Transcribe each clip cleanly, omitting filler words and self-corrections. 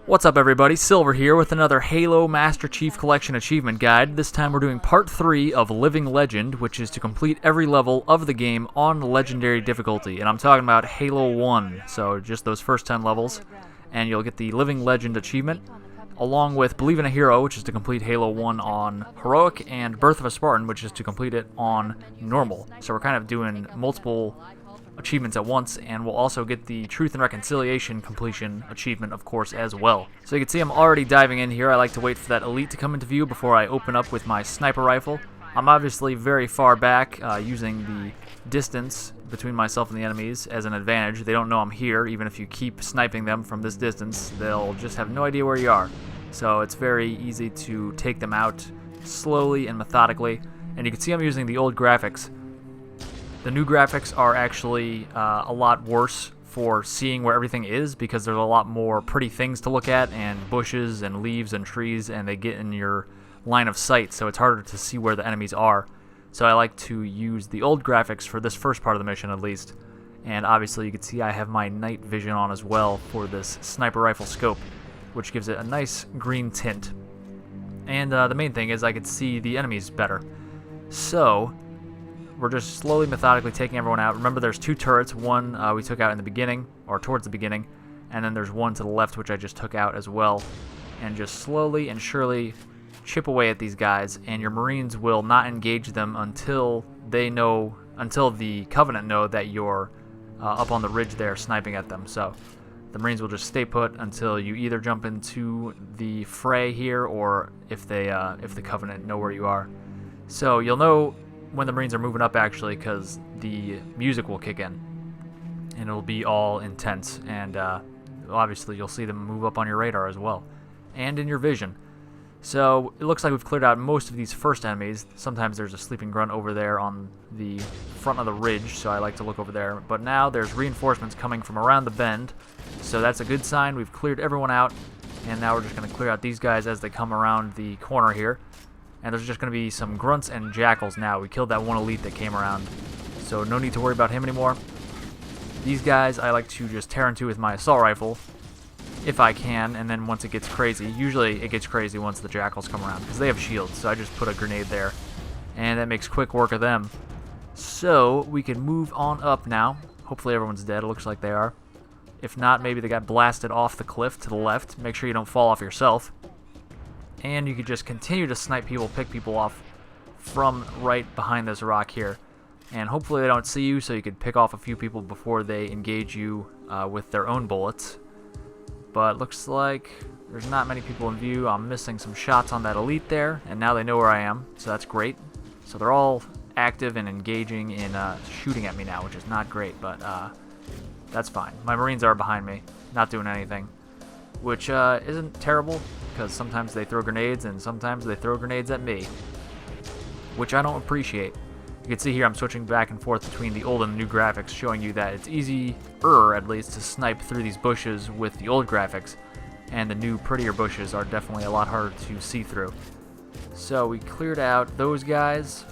What's up everybody, Silver here with another Halo Master Chief Collection Achievement Guide. This time we're doing Part 3 of Living Legend, which is to complete every level of the game on Legendary difficulty. And I'm talking about Halo 1, so just those first 10 levels. And you'll get the Living Legend achievement, along with Believe in a Hero, which is to complete Halo 1 on Heroic, and Birth of a Spartan, which is to complete it on Normal. So we're kind of doing multiple achievements at once, and we'll also get the Truth and Reconciliation completion achievement, of course, as well. So you can see I'm already diving in here. I like to wait for that elite to come into view before I open up with my sniper rifle. I'm obviously very far back, using the distance between myself and the enemies as an advantage. They don't know I'm here. Even if you keep sniping them from this distance, they'll just have no idea where you are. So it's very easy to take them out slowly and methodically. And you can see I'm using the old graphics. The new graphics are actually a lot worse for seeing where everything is, because there's a lot more pretty things to look at, and bushes and leaves and trees, and they get in your line of sight, so it's harder to see where the enemies are. So I like to use the old graphics for this first part of the mission at least. And obviously you can see I have my night vision on as well for this sniper rifle scope, which gives it a nice green tint. And the main thing is I could see the enemies better. So we're just slowly, methodically taking everyone out. Remember, there's two turrets. One we took out in the beginning, or towards the beginning, and then there's one to the left which I just took out as well. And just slowly and surely chip away at these guys, and your Marines will not engage them until the Covenant know that you're up on the ridge there sniping at them. So the Marines will just stay put until you either jump into the fray here, or if the Covenant know where you are. So you'll know when the Marines are moving up, actually, because the music will kick in and it'll be all intense, and obviously you'll see them move up on your radar as well and in your vision. So it looks like we've cleared out most of these first enemies. Sometimes there's a sleeping grunt over there on the front of the ridge, so I like to look over there. But now there's reinforcements coming from around the bend, so that's a good sign. We've cleared everyone out, and now we're just going to clear out these guys as they come around the corner here. And there's just going to be some grunts and jackals now. We killed that one elite that came around, so no need to worry about him anymore. These guys I like to just tear into with my assault rifle, if I can, and then once it gets crazy, usually it gets crazy once the jackals come around, because they have shields, so I just put a grenade there, and that makes quick work of them. So we can move on up now. Hopefully everyone's dead. It looks like they are. If not, maybe they got blasted off the cliff to the left. Make sure you don't fall off yourself. And you could just continue to snipe people, pick people off from right behind this rock here. And hopefully they don't see you, so you could pick off a few people before they engage you with their own bullets. But looks like there's not many people in view. I'm missing some shots on that elite there, and now they know where I am, so that's great. So they're all active and engaging in shooting at me now, which is not great, but that's fine. My Marines are behind me, not doing anything, which isn't terrible, because sometimes they throw grenades and sometimes they throw grenades at me, which I don't appreciate. You can see here I'm switching back and forth between the old and the new graphics, showing you that it's easier, at least, to snipe through these bushes with the old graphics, and the new, prettier bushes are definitely a lot harder to see through. So we cleared out those guys,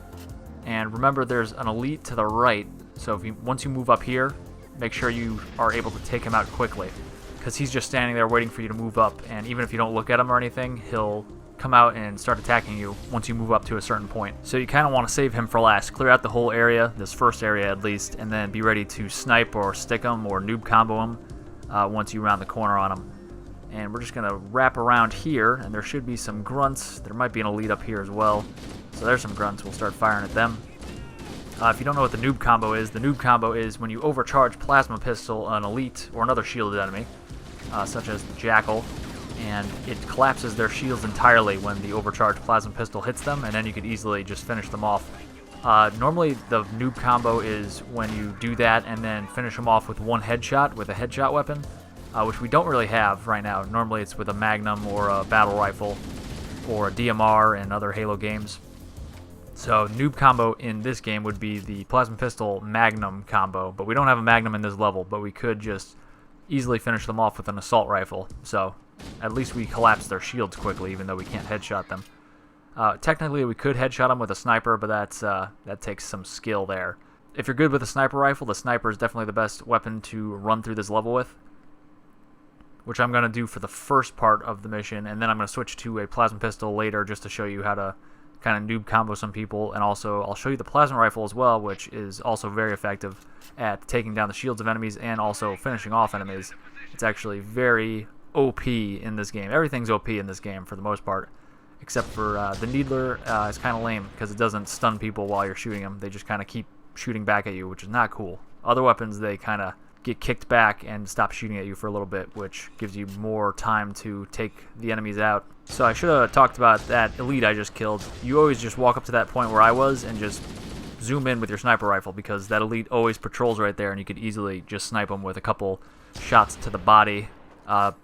and remember there's an elite to the right, so once you move up here, make sure you are able to take him out quickly, because he's just standing there waiting for you to move up, and even if you don't look at him or anything, he'll come out and start attacking you once you move up to a certain point. So you kind of want to save him for last. Clear out the whole area, this first area at least, and then be ready to snipe or stick him or noob combo him once you round the corner on him. And we're just going to wrap around here, and there should be some grunts. There might be an elite up here as well. So there's some grunts. We'll start firing at them. If you don't know what the noob combo is when you overcharge plasma pistol an elite or another shielded enemy, such as the jackal, and it collapses their shields entirely when the overcharged plasma pistol hits them, and then you could easily just finish them off. Normally the noob combo is when you do that and then finish them off with one headshot with a headshot weapon, which we don't really have right now. Normally it's with a magnum or a battle rifle or a DMR in other Halo games. So noob combo in this game would be the plasma pistol magnum combo, but we don't have a magnum in this level, but we could just easily finish them off with an assault rifle. So at least we collapse their shields quickly, even though we can't headshot them. Technically we could headshot them with a sniper, but that takes some skill there. If you're good with a sniper rifle, the sniper is definitely the best weapon to run through this level with. which I'm going to do for the first part of the mission, and then I'm going to switch to a plasma pistol later just to show you how to kind of noob combo some people, and also I'll show you the plasma rifle as well, which is also very effective at taking down the shields of enemies and also finishing off enemies. It's actually very OP in this game. Everything's OP in this game for the most part, except for the Needler is kind of lame because it doesn't stun people while you're shooting them. They just kind of keep shooting back at you, which is not cool. Other weapons, they kind of get kicked back and stop shooting at you for a little bit, which gives you more time to take the enemies out. So I should have talked about that elite I just killed. You always just walk up to that point where I was and just zoom in with your sniper rifle, because that elite always patrols right there and you could easily just snipe him with a couple shots to the body,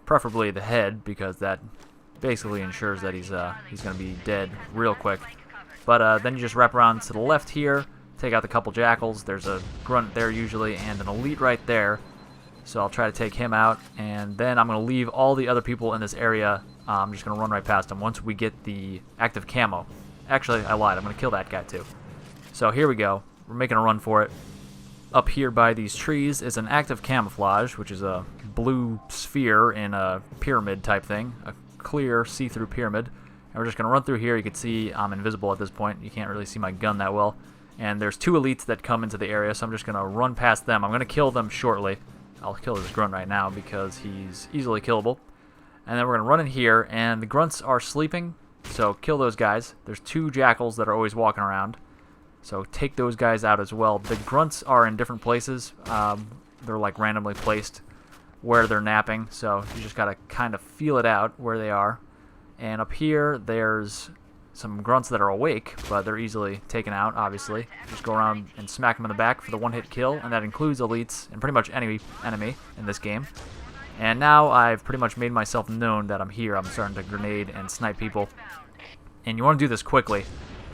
preferably the head, because that basically ensures that he's going to be dead real quick. But then you just wrap around to the left here, take out the couple jackals. There's a grunt there usually and an elite right there, so I'll try to take him out, and then I'm going to leave all the other people in this area. I'm just going to run right past them once we get the active camo. Actually, I lied. I'm going to kill that guy too. So here we go. We're making a run for it. Up here by these trees is an active camouflage, which is a blue sphere in a pyramid type thing, a clear see-through pyramid. And we're just going to run through here. You can see I'm invisible at this point. You can't really see my gun that well. And there's two elites that come into the area, so I'm just going to run past them. I'm going to kill them shortly. I'll kill this grunt right now because he's easily killable. And then we're going to run in here, and the grunts are sleeping, so kill those guys. There's two jackals that are always walking around, so take those guys out as well. The grunts are in different places. They're like randomly placed where they're napping, so you just got to kind of feel it out where they are. And up here, there's some grunts that are awake, but they're easily taken out, obviously. Just go around and smack them in the back for the one-hit kill, and that includes elites and pretty much any enemy in this game. And now I've pretty much made myself known that I'm here. I'm starting to grenade and snipe people. And you want to do this quickly.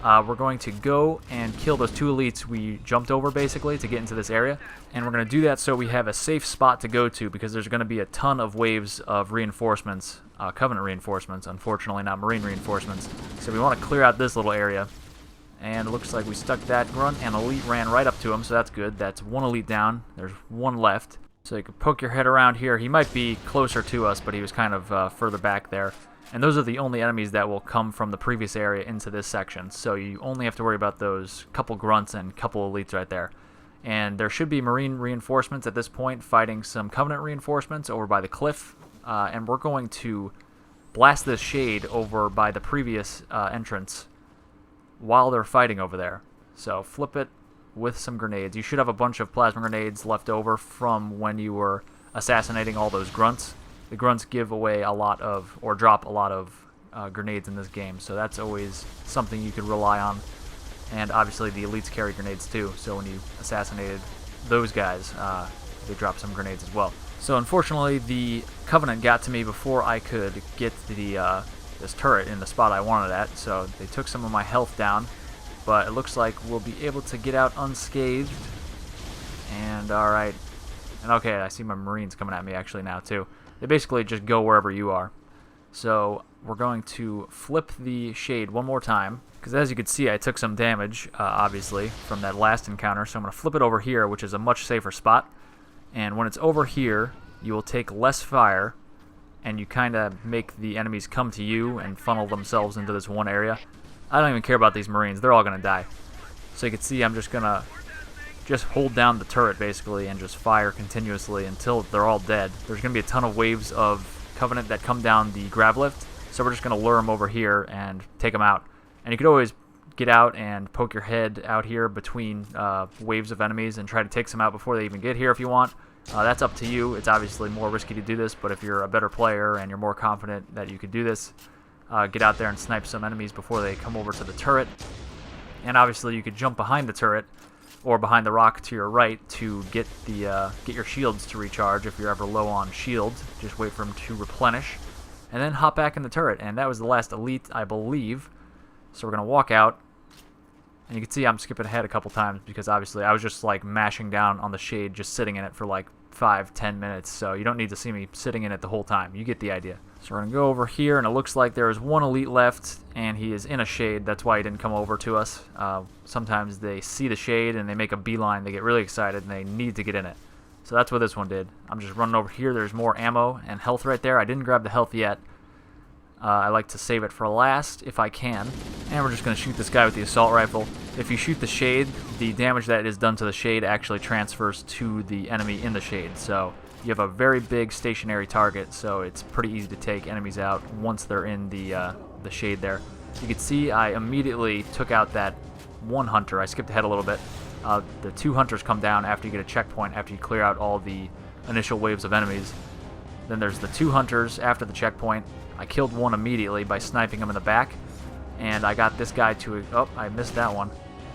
We're going to go and kill those two elites we jumped over, basically, to get into this area. And we're going to do that so we have a safe spot to go to, because there's going to be a ton of waves of reinforcements, Covenant reinforcements, unfortunately not Marine reinforcements. So we want to clear out this little area. And it looks like we stuck that grunt, and elite ran right up to him, so that's good. That's one elite down. There's one left. So you can poke your head around here. He might be closer to us, but he was kind of further back there. And those are the only enemies that will come from the previous area into this section. So you only have to worry about those couple grunts and couple elites right there. And there should be Marine reinforcements at this point fighting some Covenant reinforcements over by the cliff. And we're going to blast this shade over by the previous entrance while they're fighting over there. So flip it with some grenades. You should have a bunch of plasma grenades left over from when you were assassinating all those grunts. The grunts give away a lot of, or drop a lot of grenades in this game, so that's always something you could rely on. And obviously the elites carry grenades too, so when you assassinated those guys, they dropped some grenades as well. So unfortunately the Covenant got to me before I could get the this turret in the spot I wanted at, so they took some of my health down. But it looks like we'll be able to get out unscathed. And alright. And okay, I see my Marines coming at me actually now too. They basically just go wherever you are. So we're going to flip the shade one more time, because as you can see I took some damage, obviously, from that last encounter. So I'm going to flip it over here, which is a much safer spot. And when it's over here, you will take less fire, and you kind of make the enemies come to you and funnel themselves into this one area. I don't even care about these Marines. They're all going to die. So you can see I'm just going to hold down the turret, basically, and just fire continuously until they're all dead. There's going to be a ton of waves of Covenant that come down the grav lift, so we're just going to lure them over here and take them out. And you could always get out and poke your head out here between waves of enemies and try to take some out before they even get here if you want. That's up to you. It's obviously more risky to do this, but if you're a better player and you're more confident that you could do this, get out there and snipe some enemies before they come over to the turret. And obviously you could jump behind the turret or behind the rock to your right to get your shields to recharge if you're ever low on shields. Just wait for them to replenish, and then hop back in the turret. And that was the last elite, I believe. So we're going to walk out, and you can see I'm skipping ahead a couple times because obviously I was just like mashing down on the shade, just sitting in it for like 5-10 minutes, so you don't need to see me sitting in it the whole time. You get the idea. So we're going to go over here, and it looks like there is one elite left, and he is in a shade. That's why he didn't come over to us. Sometimes they see the shade, and they make a beeline. They get really excited, and they need to get in it. So that's what this one did. I'm just running over here. There's more ammo and health right there. I didn't grab the health yet. I like to save it for last if I can. And we're just going to shoot this guy with the assault rifle. If you shoot the shade, the damage that is done to the shade actually transfers to the enemy in the shade. So you have a very big stationary target, so it's pretty easy to take enemies out once they're in the shade there. You can see I immediately took out that one hunter. I skipped ahead a little bit. The two hunters come down after you get a checkpoint, after you clear out all the initial waves of enemies. Then there's the two hunters after the checkpoint. I killed one immediately by sniping him in the back, and I got this guy to... Oh, I missed that one.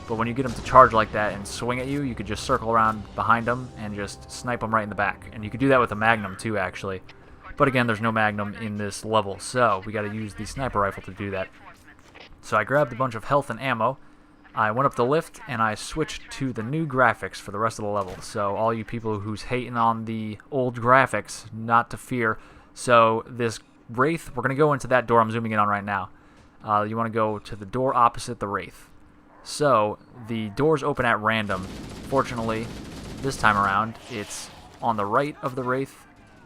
But when you get him to charge like that and swing at you, you could just circle around behind him and just snipe him right in the back. And you could do that with a Magnum too, actually. But again, there's no Magnum in this level, so we got to use the sniper rifle to do that. So I grabbed a bunch of health and ammo. I went up the lift, and I switched to the new graphics for the rest of the level. So all you people who's hating on the old graphics, not to fear. So this Wraith, we're going to go into that door I'm zooming in on right now. You want to go to the door opposite the Wraith. So the doors open at random. Fortunately, this time around, it's on the right of the Wraith.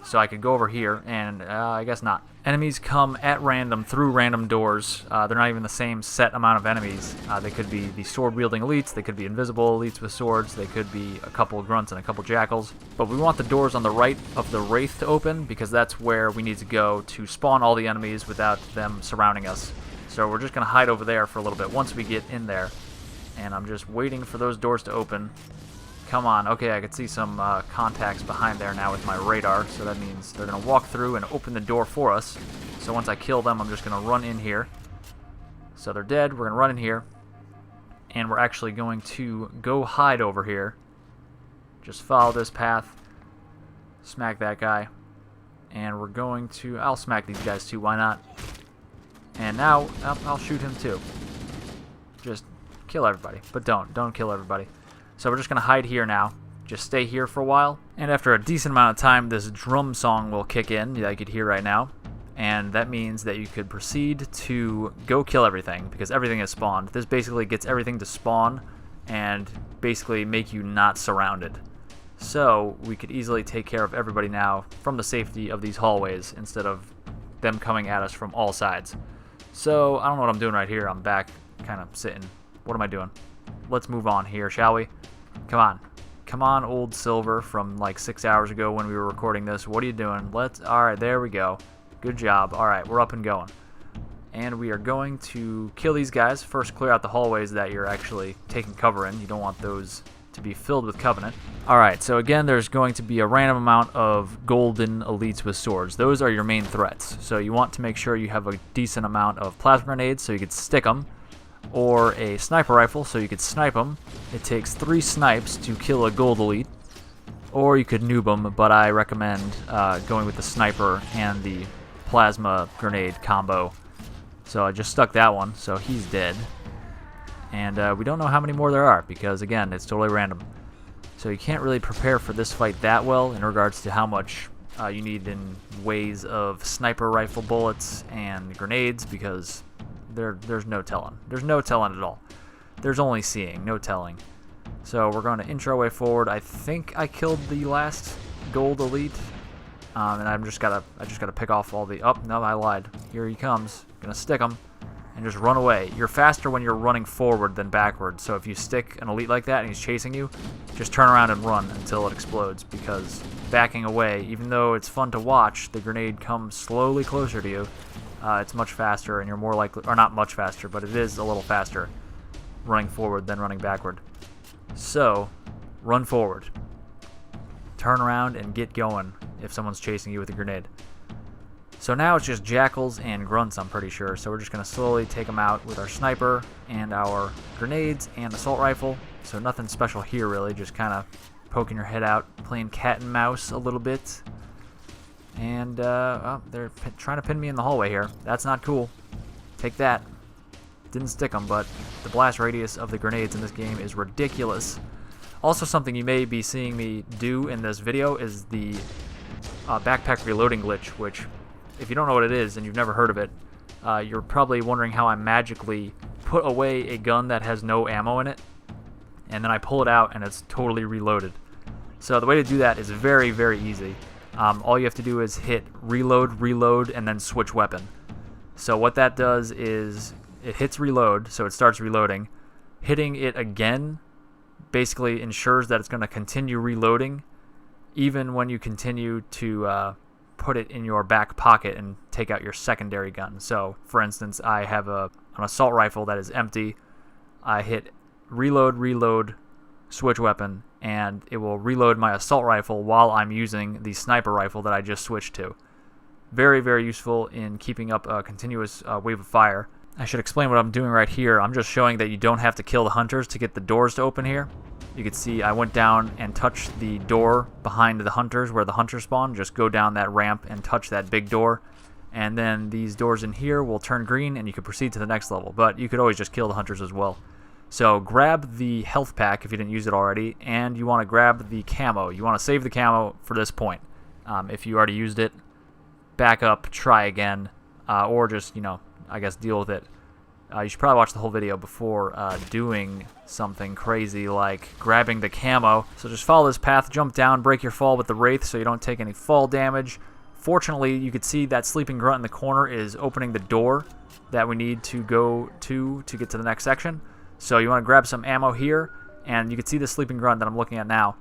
So I could go over here, and I guess not. Enemies come at random through random doors. They're not even the same set amount of enemies. They could be the sword-wielding elites, they could be invisible elites with swords, they could be a couple grunts and a couple jackals. But we want the doors on the right of the Wraith to open, because that's where we need to go to spawn all the enemies without them surrounding us. So we're just going to hide over there for a little bit once we get in there. And I'm just waiting for those doors to open. Come on. Okay, I can see some contacts behind there now with my radar, so that means they're going to walk through and open the door for us. So once I kill them, I'm just going to run in here. So they're dead. We're going to run in here, and we're actually going to go hide over here. Just follow this path, smack that guy, and we're going to... I'll smack these guys too, why not? And now, I'll shoot him too. Just kill everybody, but don't kill everybody. So we're just going to hide here now. Just stay here for a while. And after a decent amount of time, this drum song will kick in that you could hear right now. And that means that you could proceed to go kill everything, because everything is spawned. This basically gets everything to spawn and basically make you not surrounded. So we could easily take care of everybody now from the safety of these hallways instead of them coming at us from all sides. So I don't know what I'm doing right here. I'm back kind of sitting. What am I doing? Let's move on here, shall we? Come on. Come on, old Silver from like 6 hours ago when we were recording this. What are you doing? Alright, there we go. Good job. Alright, we're up and going. And we are going to kill these guys. First, clear out the hallways that you're actually taking cover in. You don't want those to be filled with Covenant. Alright, so again, there's going to be a random amount of golden elites with swords. Those are your main threats. So you want to make sure you have a decent amount of plasma grenades so you could stick them, or a sniper rifle so you could snipe them. It takes 3 snipes to kill a gold elite, or you could noob them, but I recommend going with the sniper and the plasma grenade combo. So I just stuck that one, so he's dead. And we don't know how many more there are, because again, it's totally random. So you can't really prepare for this fight that well in regards to how much you need in ways of sniper rifle bullets and grenades, because there's no telling. There's no telling at all. There's only seeing, no telling. So we're going to inch our way forward. I think I killed the last gold elite, and I just gotta pick off all the... Oh no, I lied. Here he comes. Gonna stick him and just run away. You're faster when you're running forward than backward. So if you stick an elite like that and he's chasing you, just turn around and run until it explodes, because backing away, even though it's fun to watch, the grenade comes slowly closer to you. It's much faster, and you're more likely, or not much faster, but it is a little faster running forward than running backward. So, run forward. Turn around and get going if someone's chasing you with a grenade. So now it's just jackals and grunts, I'm pretty sure. So we're just going to slowly take them out with our sniper and our grenades and assault rifle. So nothing special here, really. Just kind of poking your head out, playing cat and mouse a little bit. And, oh, they're trying to pin me in the hallway here. That's not cool. Take that. Didn't stick them, but the blast radius of the grenades in this game is ridiculous. Also, something you may be seeing me do in this video is the backpack reloading glitch, which, if you don't know what it is and you've never heard of it, you're probably wondering how I magically put away a gun that has no ammo in it, and then I pull it out and it's totally reloaded. So the way to do that is very, very easy. All you have to do is hit reload, reload, and then switch weapon. So what that does is it hits reload, so it starts reloading. Hitting it again basically ensures that it's going to continue reloading even when you continue to put it in your back pocket and take out your secondary gun. So for instance, I have an assault rifle that is empty. I hit reload, reload, switch weapon, and it will reload my assault rifle while I'm using the sniper rifle that I just switched to. Very, very useful in keeping up a continuous wave of fire. I should explain what I'm doing right here. I'm just showing that you don't have to kill the hunters to get the doors to open here. You can see I went down and touched the door behind the hunters where the hunters spawn. Just go down that ramp and touch that big door, and then these doors in here will turn green and you can proceed to the next level. But you could always just kill the hunters as well. So grab the health pack if you didn't use it already, and you want to grab the camo. You want to save the camo for this point. If you already used it, back up, try again, or just, I guess deal with it. You should probably watch the whole video before doing something crazy like grabbing the camo. So just follow this path, jump down, break your fall with the Wraith so you don't take any fall damage. Fortunately, you can see that sleeping grunt in the corner is opening the door that we need to go to get to the next section. So you want to grab some ammo here, and you can see the sleeping grunt that I'm looking at now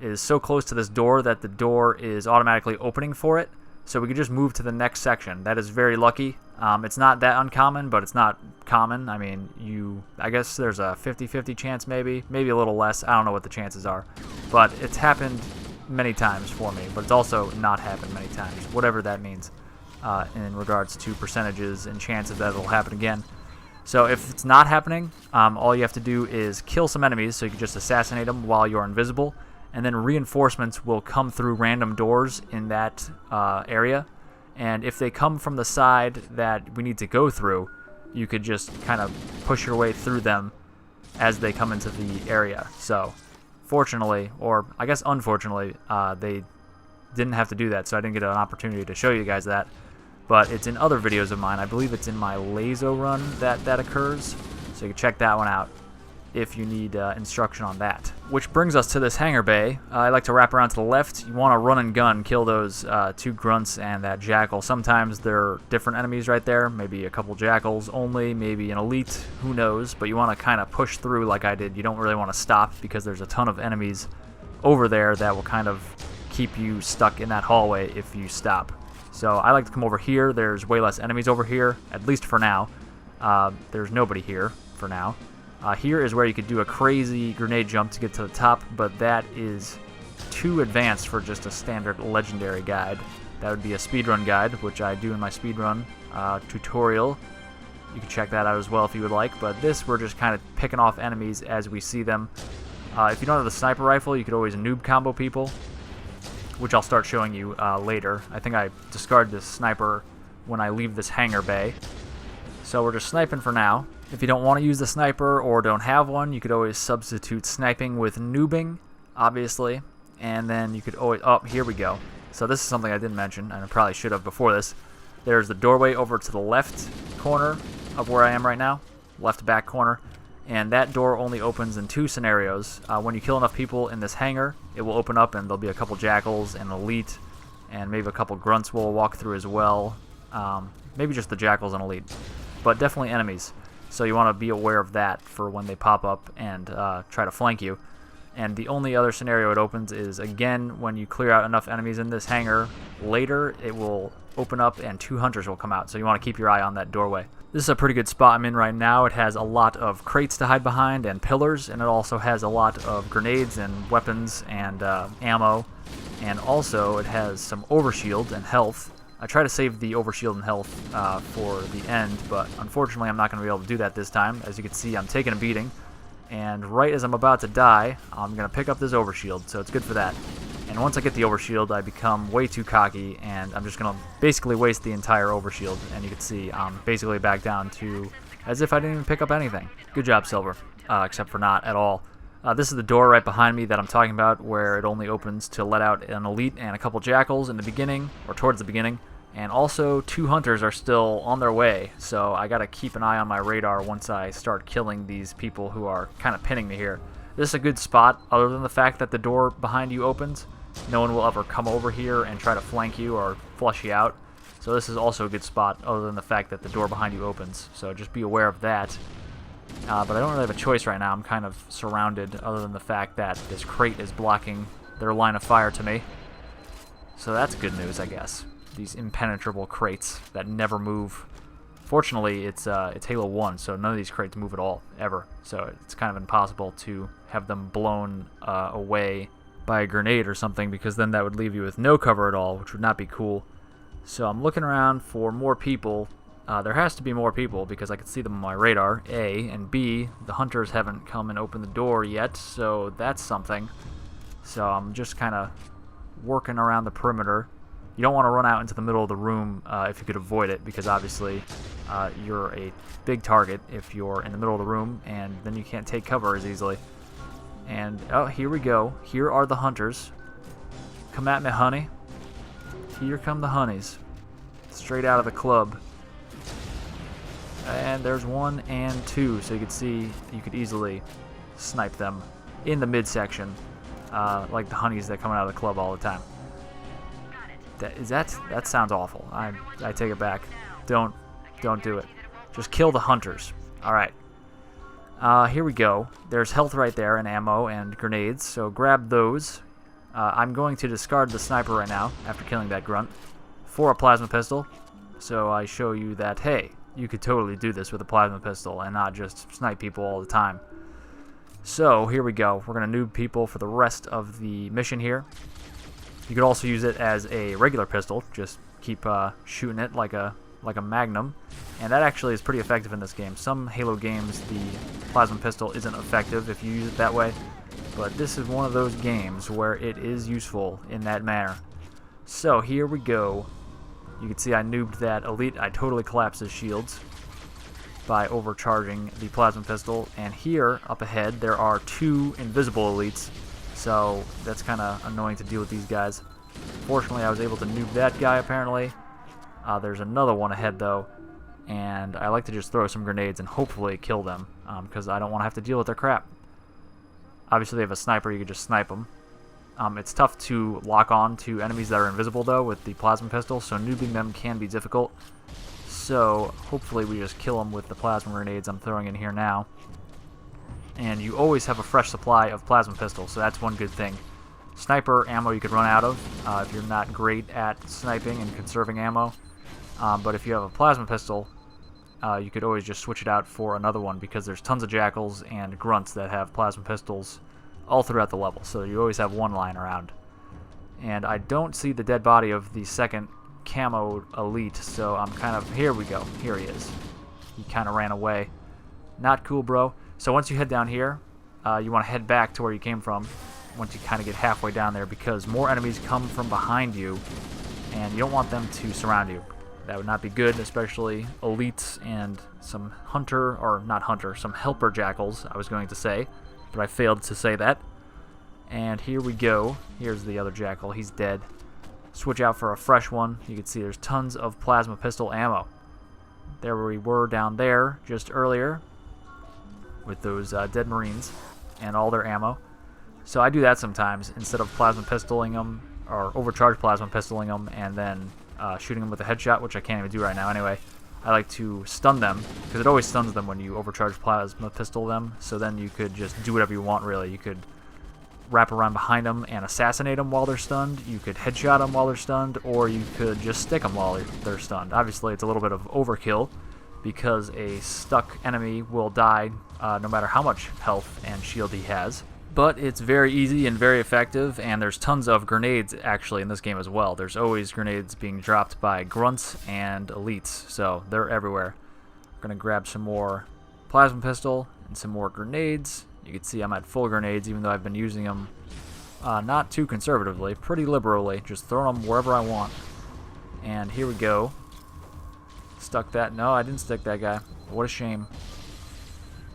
is so close to this door that the door is automatically opening for it. So we can just move to the next section. That is very lucky. It's not that uncommon, but it's not common. I mean, I guess there's a 50-50 chance maybe a little less. I don't know what the chances are. But it's happened many times for me, but it's also not happened many times, whatever that means in regards to percentages and chances that it'll happen again. So if it's not happening, all you have to do is kill some enemies, so you can just assassinate them while you're invisible, and then reinforcements will come through random doors in that area. And if they come from the side that we need to go through, you could just kind of push your way through them as they come into the area. So fortunately, or I guess unfortunately, they didn't have to do that, so I didn't get an opportunity to show you guys that. But it's in other videos of mine. I believe it's in my Lazo run that occurs, so you can check that one out if you need instruction on that. Which brings us to this hangar bay. I like to wrap around to the left. You want to run and gun, kill those two grunts and that jackal. Sometimes they're different enemies right there, maybe a couple jackals only, maybe an elite, who knows, but you want to kind of push through like I did. You don't really want to stop because there's a ton of enemies over there that will kind of keep you stuck in that hallway if you stop. So I like to come over here. There's way less enemies over here, at least for now. There's nobody here for now. Here is where you could do a crazy grenade jump to get to the top, but that is too advanced for just a standard legendary guide. That would be a speedrun guide, which I do in my speedrun tutorial. You can check that out as well if you would like, but this we're just kind of picking off enemies as we see them. If you don't have the sniper rifle, you could always noob combo people, which I'll start showing you later. I think I discard this sniper when I leave this hangar bay. So we're just sniping for now. If you don't want to use the sniper or don't have one, you could always substitute sniping with noobing, obviously. And then you could always... Oh, here we go. So this is something I didn't mention, and I probably should have before this. There's the doorway over to the left corner of where I am right now. Left back corner. And that door only opens in two scenarios. When you kill enough people in this hangar, it will open up and there'll be a couple jackals and elite, and maybe a couple grunts will walk through as well. Maybe just the jackals and elite, but definitely enemies. So you want to be aware of that for when they pop up and try to flank you. And the only other scenario it opens is, again, when you clear out enough enemies in this hangar. Later, it will open up and two hunters will come out. So you want to keep your eye on that doorway. This is a pretty good spot I'm in right now. It has a lot of crates to hide behind and pillars, and it also has a lot of grenades and weapons and ammo. And also, it has some overshield and health. I try to save the overshield and health for the end, but unfortunately I'm not going to be able to do that this time. As you can see, I'm taking a beating, and right as I'm about to die, I'm going to pick up this overshield, so it's good for that. And once I get the overshield, I become way too cocky, and I'm just going to basically waste the entire overshield, and you can see I'm basically back down to as if I didn't even pick up anything. Good job, Silver, except for not at all. This is the door right behind me that I'm talking about, where it only opens to let out an elite and a couple jackals in the beginning, or towards the beginning. And also, two hunters are still on their way, so I gotta keep an eye on my radar once I start killing these people who are kind of pinning me here. This is a good spot, other than the fact that the door behind you opens. No one will ever come over here and try to flank you or flush you out. So this is also a good spot, other than the fact that the door behind you opens. So just be aware of that. But I don't really have a choice right now. I'm kind of surrounded, other than the fact that this crate is blocking their line of fire to me. So that's good news, I guess. These impenetrable crates that never move. Fortunately, it's Halo 1, so none of these crates move at all, ever. So it's kind of impossible to have them blown away by a grenade or something, because then that would leave you with no cover at all, which would not be cool. So I'm looking around for more people. There has to be more people, because I can see them on my radar, A, and B, the hunters haven't come and opened the door yet, so that's something. So I'm just kind of working around the perimeter. You don't want to run out into the middle of the room if you could avoid it, because obviously you're a big target if you're in the middle of the room, and then you can't take cover as easily. And, oh, here we go. Here are the hunters. Come at me, honey. Here come the honeys. Straight out of the club. And there's 1 and 2, so you can see you could easily snipe them in the midsection, like the honeys that come out of the club all the time. That sounds awful. I take it back. Don't do it. Just kill the hunters. All right. Here we go. There's health right there, and ammo and grenades. So grab those. I'm going to discard the sniper right now after killing that grunt for a plasma pistol. So I show you that, hey, you could totally do this with a plasma pistol and not just snipe people all the time. So here we go. We're going to noob people for the rest of the mission here. You could also use it as a regular pistol. Just keep shooting it like a magnum. And that actually is pretty effective in this game. Some Halo games, the plasma pistol isn't effective if you use it that way. But this is one of those games where it is useful in that manner. So here we go. You can see I noobed that elite. I totally collapsed his shields by overcharging the plasma pistol. And here, up ahead, there are 2 invisible elites. So that's kind of annoying to deal with these guys. Fortunately, I was able to noob that guy, apparently. There's another one ahead, though. And I like to just throw some grenades and hopefully kill them, because I don't want to have to deal with their crap. Obviously, they have a sniper. You can just snipe them. It's tough to lock on to enemies that are invisible, though, with the plasma pistol, so noobing them can be difficult. So hopefully we just kill them with the plasma grenades I'm throwing in here now. And you always have a fresh supply of plasma pistols, so that's one good thing. Sniper ammo you could run out of if you're not great at sniping and conserving ammo. But if you have a plasma pistol, you could always just switch it out for another one, because there's tons of jackals and grunts that have plasma pistols all throughout the level, so you always have one lying around. And I don't see the dead body of the second camo elite, so I'm kind of... Here we go. Here he is. He kind of ran away. Not cool, bro. So once you head down here, you want to head back to where you came from once you kind of get halfway down there, because more enemies come from behind you, and you don't want them to surround you. That would not be good, especially elites and some hunter, or not hunter, some helper jackals, I was going to say, but I failed to say that. And here we go. Here's the other jackal. He's dead. Switch out for a fresh one. You can see there's tons of plasma pistol ammo. There we were down there just earlier with those dead Marines and all their ammo. So I do that sometimes instead of plasma pistoling them, or overcharge plasma pistoling them and then shooting them with a headshot, which I can't even do right now anyway. I like to stun them, because it always stuns them when you overcharge plasma pistol them, so then you could just do whatever you want, really. You could wrap around behind them and assassinate them while they're stunned, you could headshot them while they're stunned, or you could just stick them while they're stunned. Obviously, it's a little bit of overkill, because a stuck enemy will die no matter how much health and shield he has. But it's very easy and very effective, and there's tons of grenades actually in this game as well. There's always grenades being dropped by grunts and elites, so they're everywhere. I'm going to grab some more plasma pistol and some more grenades. You can see I'm at full grenades, even though I've been using them not too conservatively, pretty liberally, just throwing them wherever I want. And here we go. Stuck that. No, I didn't stick that guy. What a shame.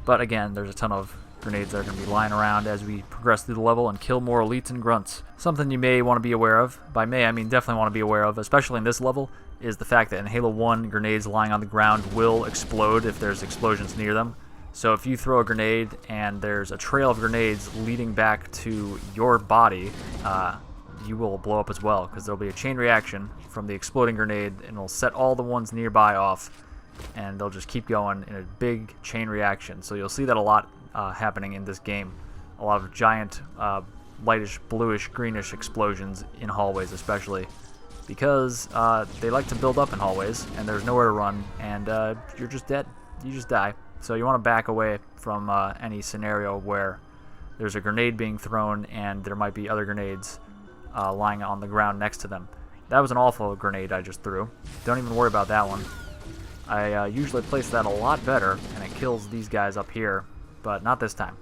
But again, there's a ton of grenades that are going to be lying around as we progress through the level and kill more elites and grunts. Something you may want to be aware of, by may I mean definitely want to be aware of, especially in this level, is the fact that in Halo 1, grenades lying on the ground will explode if there's explosions near them. So if you throw a grenade and there's a trail of grenades leading back to your body, you will blow up as well, because there'll be a chain reaction from the exploding grenade, and it'll set all the ones nearby off, and they'll just keep going in a big chain reaction. So you'll see that a lot happening in this game. A lot of giant lightish, bluish, greenish explosions in hallways especially, because they like to build up in hallways, and there's nowhere to run, and you're just dead. You just die. So you want to back away from any scenario where there's a grenade being thrown and there might be other grenades lying on the ground next to them. That was an awful grenade I just threw. Don't even worry about that one. I usually place that a lot better, and it kills these guys up here, but not this time.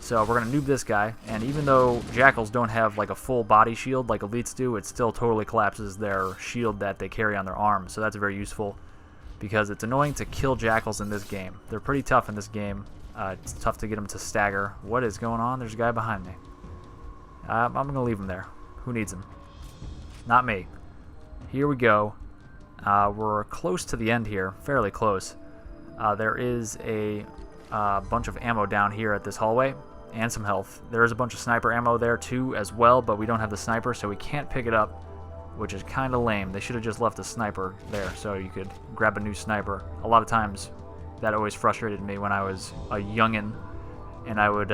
So we're going to noob this guy, and even though Jackals don't have like a full body shield like elites do, it still totally collapses their shield that they carry on their arms, so that's very useful, because it's annoying to kill Jackals in this game. They're pretty tough in this game. It's tough to get them to stagger. What is going on? There's a guy behind me. I'm going to leave him there. Who needs him? Not me. Here we go. We're close to the end here, fairly close. There is a bunch of ammo down here at this hallway, and some health. There is a bunch of sniper ammo there too as well, but we don't have the sniper, so we can't pick it up, which is kind of lame. They should have just left a sniper there so you could grab a new sniper. A lot of times that always frustrated me when I was a youngin', and I would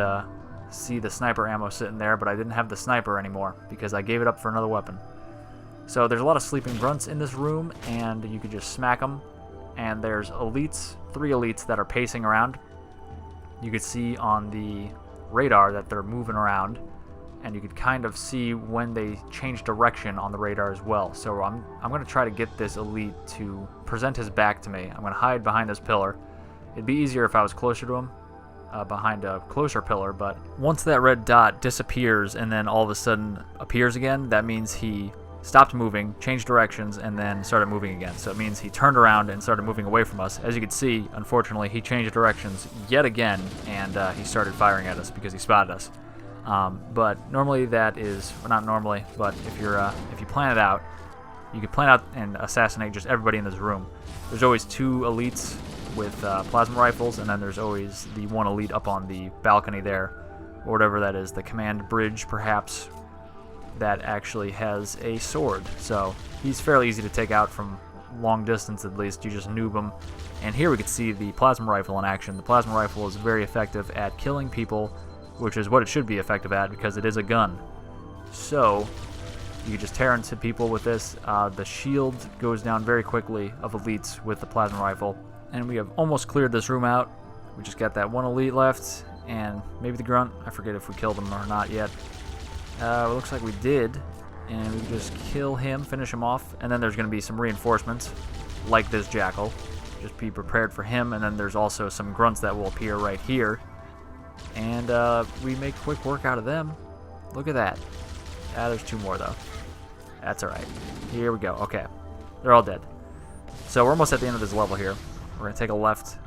see the sniper ammo sitting there, but I didn't have the sniper anymore because I gave it up for another weapon. So there's a lot of sleeping grunts in this room, and you could just smack them. And there's elites, 3 elites that are pacing around. You could see on the radar that they're moving around, and you could kind of see when they change direction on the radar as well. So I'm going to try to get this elite to present his back to me. I'm going to hide behind this pillar. It'd be easier if I was closer to him, behind a closer pillar, but once that red dot disappears and then all of a sudden appears again, that means he stopped moving, changed directions, and then started moving again. So it means he turned around and started moving away from us. As you can see, unfortunately, he changed directions yet again, and he started firing at us because he spotted us. But normally that is, well, not normally, but if you plan it out, you can plan out and assassinate just everybody in this room. There's always 2 elites with plasma rifles, and then there's always the 1 elite up on the balcony there, or whatever that is, the command bridge perhaps, that actually has a sword. So he's fairly easy to take out from long distance at least. You just noob him. And here we can see the plasma rifle in action. The plasma rifle is very effective at killing people, which is what it should be effective at because it is a gun. So you can just tear into people with this. The shield goes down very quickly of elites with the plasma rifle. And we have almost cleared this room out. We just got that 1 elite left, and maybe the grunt. I forget if we killed him or not yet. It looks like we did, and we can just kill him, finish him off, and then there's going to be some reinforcements, like this jackal. Just be prepared for him, and then there's also some grunts that will appear right here, and we make quick work out of them. Look at that. There's 2 more, though. That's alright. Here we go. Okay. They're all dead. So we're almost at the end of this level here. We're going to take a left,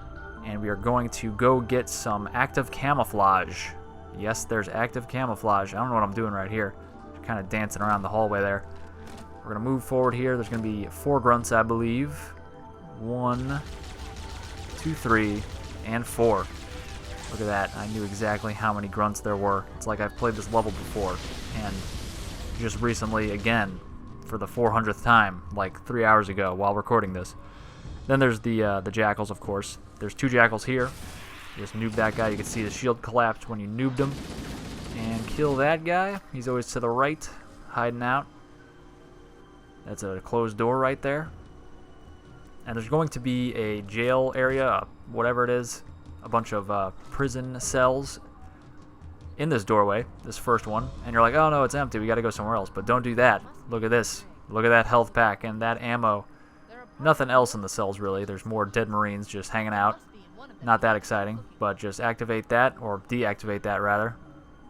and we are going to go get some active camouflage. Yes, there's active camouflage. I don't know what I'm doing right here. Just kind of dancing around the hallway there. We're going to move forward here. There's going to be 4 grunts, I believe. 1, 2, 3, and 4. Look at that. I knew exactly how many grunts there were. It's like I've played this level before. And just recently, again, for the 400th time, like 3 hours ago while recording this. Then there's the jackals, of course. There's 2 jackals here. You just noob that guy. You can see the shield collapse when you noobed him. And kill that guy. He's always to the right, hiding out. That's a closed door right there. And there's going to be a jail area, whatever it is, a bunch of prison cells in this doorway, this first one. And you're like, oh no, it's empty. We got to go somewhere else. But don't do that. Look at this. Look at that health pack and that ammo. Nothing else in the cells, really. There's more dead Marines just hanging out. Not that exciting, but just activate that, or deactivate that rather.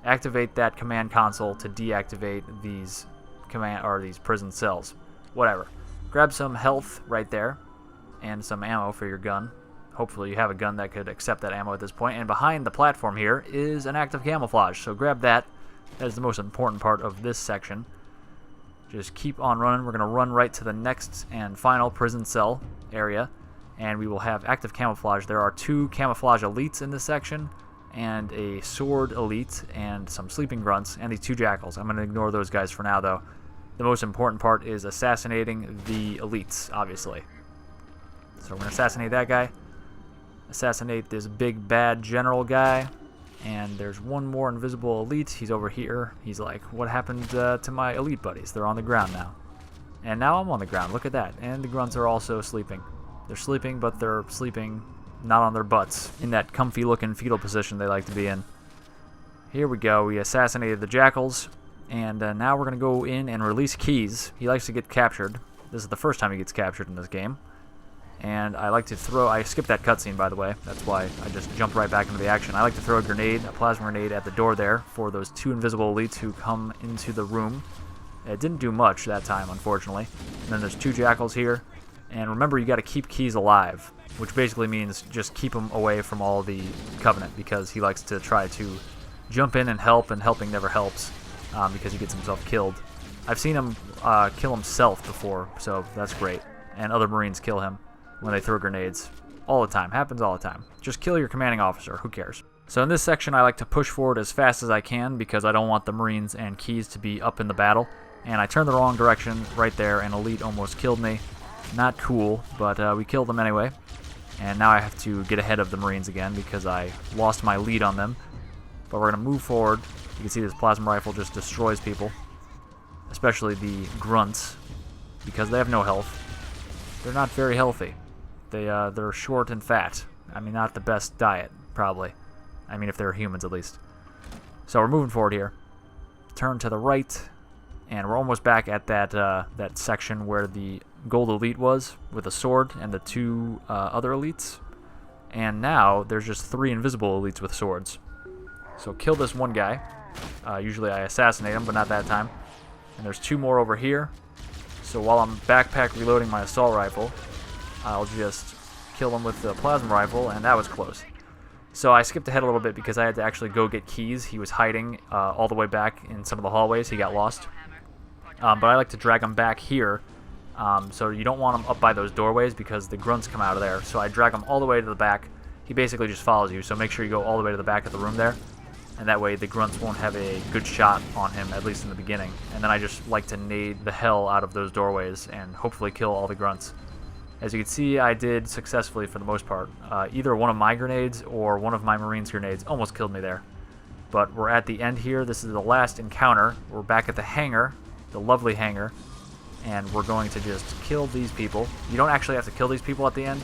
Activate that command console to deactivate these these prison cells. Whatever. Grab some health right there, and some ammo for your gun. Hopefully you have a gun that could accept that ammo at this point. And behind the platform here is an active camouflage, so grab that. That is the most important part of this section. Just keep on running. We're going to run right to the next and final prison cell area. and we will have active camouflage. There are 2 camouflage elites in this section, and a sword elite, and some sleeping grunts, and these 2 jackals. I'm going to ignore those guys for now, though. The most important part is assassinating the elites, obviously. So we're going to assassinate that guy. Assassinate this big bad general guy. And there's one more invisible elite. He's over here. He's like, what happened to my elite buddies? They're on the ground now. And now I'm on the ground. Look at that. And the grunts are also sleeping. They're sleeping, but they're sleeping not on their butts, in that comfy looking fetal position they like to be in. Here we go. We assassinated the jackals. And now we're going to go in and release Keys. He likes to get captured. This is the first time he gets captured in this game. And I like to throw... I skipped that cutscene, by the way. That's why I just jumped right back into the action. I like to throw a grenade, a plasma grenade, at the door there for those 2 invisible elites who come into the room. It didn't do much that time, unfortunately. And then there's 2 jackals here. And remember, you got to keep Keys alive, which basically means just keep him away from all the Covenant, because he likes to try to jump in and helping never helps, because he gets himself killed. I've seen him kill himself before, so that's great. And other Marines kill him when they throw grenades. All the time. Happens all the time. Just kill your commanding officer. Who cares? So in this section, I like to push forward as fast as I can because I don't want the Marines and Keys to be up in the battle. And I turned the wrong direction right there, and Elite almost killed me. Not cool, but we killed them anyway. And now I have to get ahead of the Marines again because I lost my lead on them. But we're going to move forward. You can see this plasma rifle just destroys people. Especially the grunts, because they have no health. They're not very healthy. They're short and fat. I mean, not the best diet, probably. I mean, if they're humans, at least. So we're moving forward here. Turn to the right, and we're almost back at that section where the gold elite was, with a sword and the 2 other elites. And now there's just 3 invisible elites with swords. So kill this one guy. Usually I assassinate him, but not that time. And there's 2 more over here. So while I'm backpack reloading my assault rifle, I'll just kill him with the plasma rifle, and that was close. So I skipped ahead a little bit because I had to actually go get Keys. He was hiding all the way back in some of the hallways. He got lost. But I like to drag him back here. So you don't want him up by those doorways because the grunts come out of there. So I drag him all the way to the back. He basically just follows you, so make sure you go all the way to the back of the room there. And that way the grunts won't have a good shot on him, at least in the beginning. And then I just like to nade the hell out of those doorways and hopefully kill all the grunts. As you can see, I did successfully for the most part. Either one of my grenades or one of my Marines' grenades almost killed me there. But we're at the end here. This is the last encounter. We're back at the hangar, the lovely hangar. And we're going to just kill these people. You don't actually have to kill these people at the end.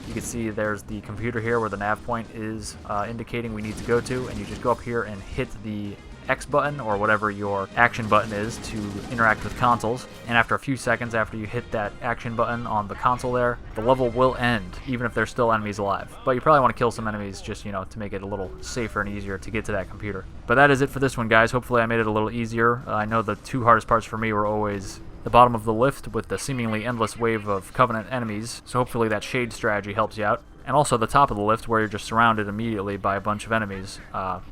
You can see there's the computer here where the nav point is indicating we need to go to, and you just go up here and hit the X button or whatever your action button is to interact with consoles. And after a few seconds after you hit that action button on the console there, the level will end, even if there's still enemies alive. But you probably want to kill some enemies just, you know, to make it a little safer and easier to get to that computer. But that is it for this one, guys. Hopefully I made it a little easier. I know the 2 hardest parts for me were always the bottom of the lift with the seemingly endless wave of Covenant enemies, so hopefully that shade strategy helps you out. And also the top of the lift where you're just surrounded immediately by a bunch of enemies.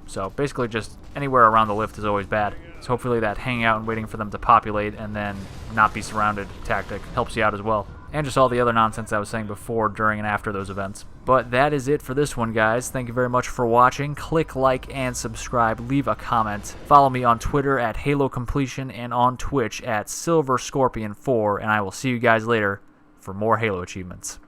So basically just anywhere around the lift is always bad. So hopefully that hanging out and waiting for them to populate and then not be surrounded tactic helps you out as well. And just all the other nonsense I was saying before, during, and after those events. But that is it for this one, guys. Thank you very much for watching. Click like and subscribe. Leave a comment. Follow me on Twitter at HaloCompletion and on Twitch at SilverScorpion4. And I will see you guys later for more Halo achievements.